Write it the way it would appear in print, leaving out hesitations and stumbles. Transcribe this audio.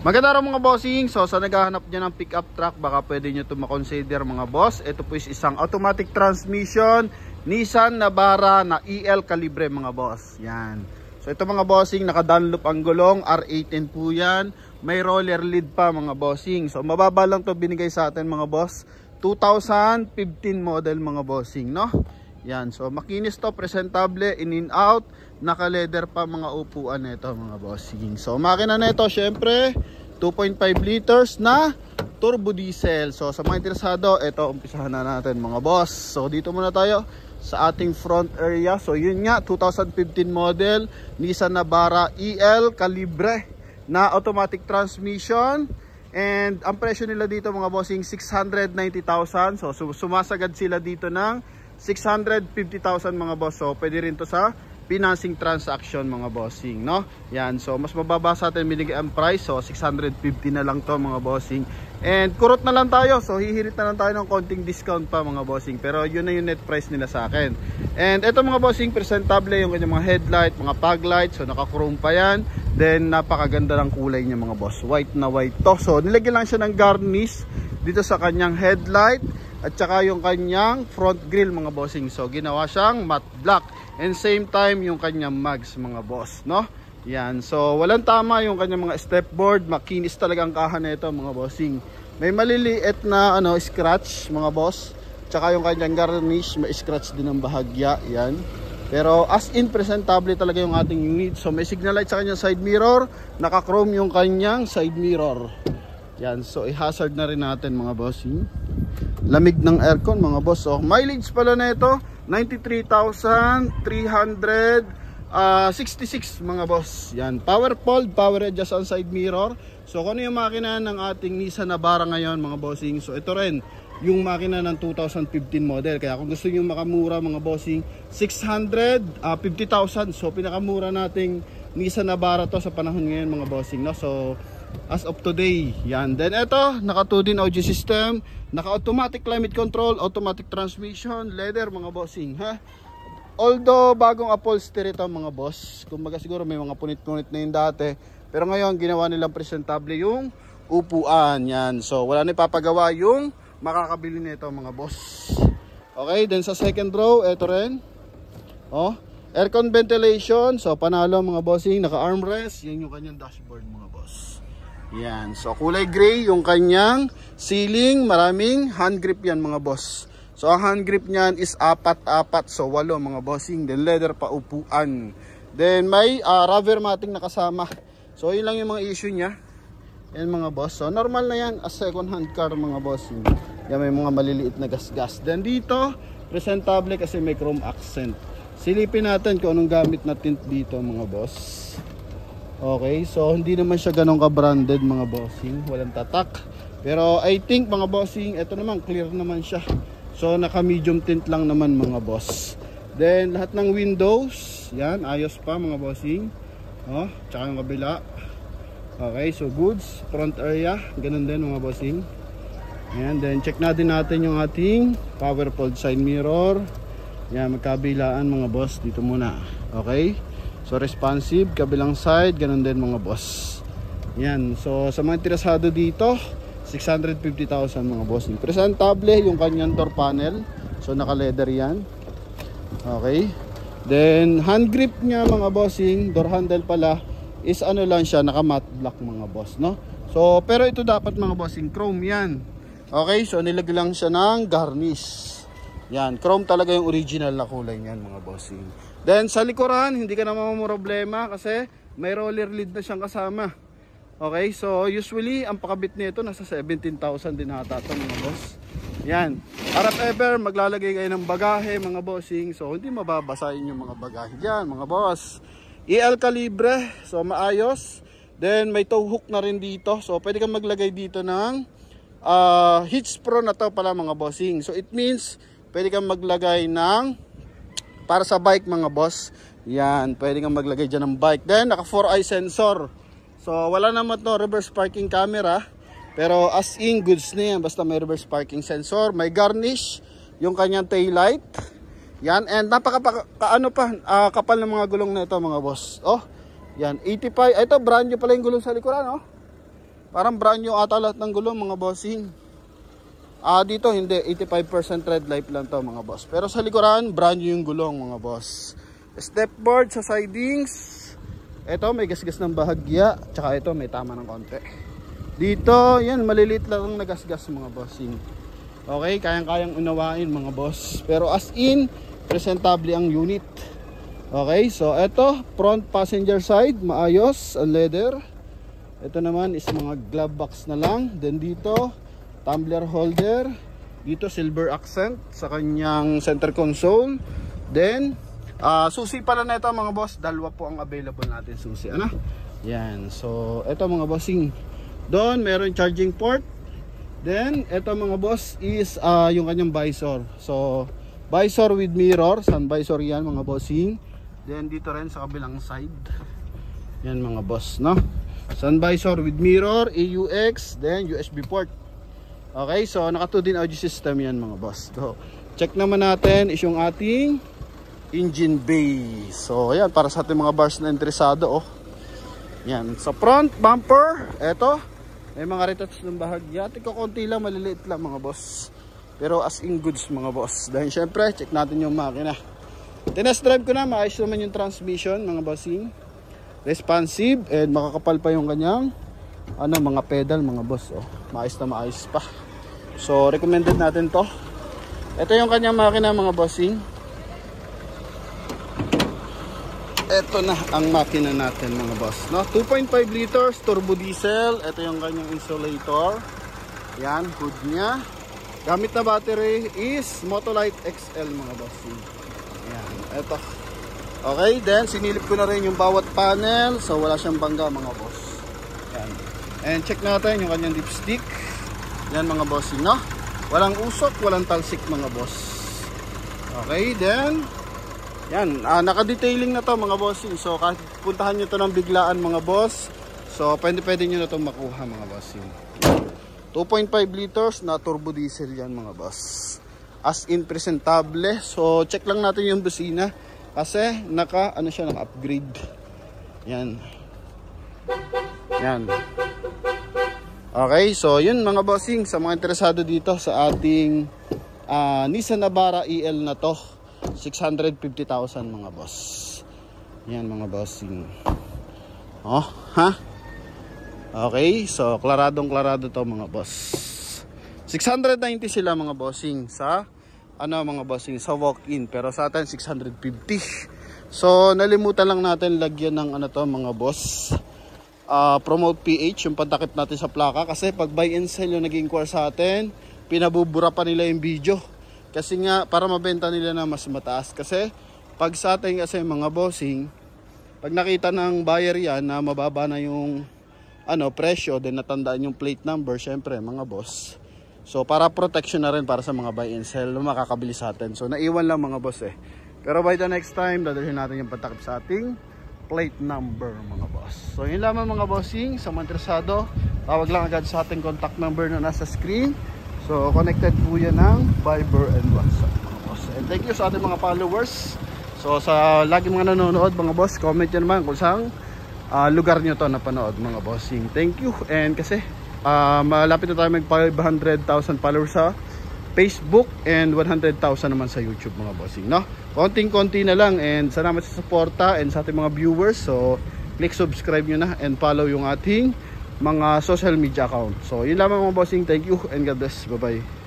Maganda rin mga bossing. So sa naghahanap niya ng pickup truck, baka pwede nyo ito makonsider mga boss. Ito po is isang automatic transmission Nissan Navara na EL Calibre mga boss. Yan. So ito mga bossing, naka-Dunlop ang gulong, R18 po yan. May roller lid pa mga bossing. So mababa lang to binigay sa atin mga boss. 2015 model mga bossing, no? Yan. So makinis to, presentable, in out, naka-leather pa mga upuan nito mga bossing. So makina nito syempre 2.5 liters na turbo diesel. So sa mga interesado, ito umpisahan na natin mga boss. So dito muna tayo sa ating front area. So yun nga, 2015 model Nissan Navara EL Calibre na automatic transmission. And ang presyo nila dito mga bossing 690,000. So sumasagad sila dito ng 650,000 mga boss. So pwede rin to sa financing transaction mga bossing, no? Yan, so mas mababa sa atin binigay ang price. So 650 na lang to mga bossing. And kurot na lang tayo. So hihirit na lang tayo ng konting discount pa mga bossing. Pero yun na yung net price nila sa akin. And ito mga bossing, presentable yung kanyang mga headlight, mga fog light. So naka-chrome pa yan. Then napakaganda ng kulay niya mga boss. White na white to. So nilagyan lang siya ng garnish dito sa kanyang headlight at saka yung kanyang front grille mga bossing. So ginawa siyang matte black. And same time yung kanyang mags mga boss, no? Yan, so walang tama yung kanyang mga stepboard. Makinis talaga ang kaha nito mga bossing. May maliliit na scratch mga boss. Tsaka yung kanyang garnish, may scratch din ang bahagya. Yan. Pero as in presentable talaga yung ating unit. So may signal light sa kanyang side mirror. Naka-chrome yung kanyang side mirror. Yan, so i-hazard na rin natin mga bossing. Lamig ng aircon mga boss. So mileage pala na ito 93,366 mga boss. Yan, power fold, power adjust on side mirror. So kung ano yung makina ng ating Nissan Navara ngayon mga bossing. So ito rin yung makina ng 2015 model. Kaya kung gusto niyo makamura mga bossing, 650,000. So pinakamura nating Nissan Navara to sa panahon ngayon mga bossing, no? So as of today, yan. Then ito, naka 2D audio system, naka automatic climate control, automatic transmission, leather mga bossing, ha? Although bagong upholstery ito mga boss, kumbaga siguro may mga punit-punit na yung dati, pero ngayon ginawa nilang presentable yung upuan, yan. So wala na ipapagawa yung makakabili nito mga boss. Okay, then sa second row, ito rin, aircon ventilation. So panalo mga bossing, naka armrest, yan yung kanyang dashboard mga boss. Yan, so kulay gray yung kanyang ceiling, maraming hand grip yan mga boss. So ang hand grip niyan is apat-apat, so 8 mga bossing. Then leather pa upuan. Then may rubber matting na kasama. So yun lang yung mga issue niya. Yan mga boss. So normal na yan as second hand car mga bossing. Yan, may mga maliliit na gas-gas. Then dito, presentable kasi may chrome accent. Silipin natin kung anong gamit na tint dito mga boss. Okay, so hindi naman siya ganun ka-branded mga bossing, walang tatak. Pero I think mga bossing, ito naman clear naman siya. So naka medium tint lang naman mga boss. Then lahat ng windows, yan, ayos pa mga bossing. Tsaka yung kabila. Okay, so goods, front area, ganun din mga bossing. Yan, then check natin yung ating power fold side mirror. Yan, magkabilaan mga boss, dito muna. Okay. So responsive, kabilang side, ganun din mga boss. Yan, so sa mga interesado dito, 650,000 mga boss. Presentable yung kanyang door panel. So naka leather yan. Okay. Then hand grip niya mga bossing, door handle pala is lang siya, naka matte black mga boss, no? So pero ito dapat mga bossing chrome yan. Okay, so nilagay lang siya ng garnish. Yan, chrome talaga yung original na kulay niyan mga bossing. Then sa likuran, hindi ka na mamumroblema kasi may roller lid na siyang kasama. Okay, so usually ang pakabit nito nasa 17,000 din ata ito mga boss. Yan, para if ever maglalagay kayo ng bagahe mga bossing, so hindi mababasahin yung mga bagahe dyan mga boss. EL Calibre, so maayos. Then may tow hook na rin dito, so pwede kang maglagay dito ng hitch pro na to pala mga bossing. So it means pwede kang maglagay ng para sa bike mga boss. Yan, pwede kang maglagay dyan ng bike. Then naka 4-eye sensor. So wala naman to reverse parking camera, pero as in goods na yan, basta may reverse parking sensor. May garnish yung kanyang tail light. Yan, and kapal ng mga gulong na ito mga boss. Yan, 85. Ito brand new pala yung gulong sa likuran, Parang brand new ata lahat ng gulong mga bossing. Dito hindi, 85% red light lang to mga boss. Pero sa likuran, brand new yung gulong mga boss. Step board sa sidings. Ito may gasgas ng bahagya, tsaka ito may tama ng konti. Dito, yan maliliit lang ang nagasgas mga bossing. Okay, kayang-kayang unawain mga boss. Pero as in, presentable ang unit. Okay, so ito, front passenger side, maayos, ang leather. Ito naman is mga glove box na lang. Then dito, tumbler holder. Dito, silver accent sa kanyang center console. Then, susi pala na ito mga boss. Dalawa po ang available natin susi. Ano? Yan, so ito mga bossing. Doon, meron charging port. Then, ito mga boss is yung kanyang visor. So, visor with mirror. Sun visor yan mga bossing. Then, dito rin sa kabilang side. Yan mga boss, no? Sun visor with mirror, AUX, then USB port. Okay, so naka 2 din audio system yan mga boss. So, check naman natin is yung ating engine bay. So, ayan, para sa ating mga bars na interesado, oh. Yan, sa front bumper, eto. May mga retouch ng bahagya. Tiko konti lang, maliliit lang mga boss. Pero as in goods mga boss. Dahil syempre, check natin yung makina. Tinest drive ko na, maayos naman yung transmission mga bossing. Responsive and makakapal pa yung kanyang mga pedal mga boss. Oh. Maayos na maayos pa. So, recommended natin to. Ito yung kanyang makina mga bossing. Ito na ang makina natin mga boss, no? 2.5 liters turbo diesel. Ito yung kanyang insulator. Yan, hood niya. Gamit na battery is Motolite XL mga boss. Yan, ito. Okay, then sinilip ko na rin yung bawat panel. So wala siyang bangga mga boss. Yan. And check natin yung kanyang dipstick. Yan mga boss, no? Walang usok, walang talsik mga boss. Okay, then yan, naka-detailing na to mga bossing. So kahit puntahan nyo to ng biglaan mga boss, so pwede nyo na to makuha mga bossing. 2.5 liters na turbo diesel yan mga boss. As in presentable. So check lang natin yung busina kasi naka-upgrade. Yan. Yan. Okay, so yun mga bossing, sa mga interesado dito sa ating Nissan Navara EL na to. 650,000 mga boss. Yan mga bossing. Oh, ha? Okay, so klaradong klarado to mga boss. 690 sila mga bossing sa mga bossing sa walk-in, pero sa atin 650. So nalimutan lang natin lagyan ng mga boss. Promote PH yung pantakip natin sa plaka kasi pag buy and sell yung naging core sa atin, pinabubura pa nila yung video. Kasi nga, para mabenta nila na mas mataas. Kasi, pag sa atin kasi mga bossing, pag nakita ng buyer yan na mababa na yung presyo, then natandaan yung plate number, syempre mga boss. So, para protection na rin para sa mga buy and sell na makakabili sa atin. So, naiwan lang mga boss eh. Pero by the next time, dadalhin natin yung patakip sa ating plate number mga boss. So, yun lamang mga bossing. Sa mga interesado, tawag lang agad sa ating contact number na nasa screen. So, connected po yan ng Viber and WhatsApp mga boss. And thank you sa ating mga followers. So, sa lagi mga nanonood mga boss, comment nyo naman kung saan lugar nyo to napanood mga bossing. Thank you. And kasi, malapit na tayo mag 500,000 followers sa Facebook and 100,000 naman sa YouTube mga bossing, no? Konting-konti na lang and salamat sa suporta and sa ating mga viewers. So, click subscribe nyo na and follow yung ating mga social media account. So yun lamang mga bossing. Thank you and God bless. Bye bye.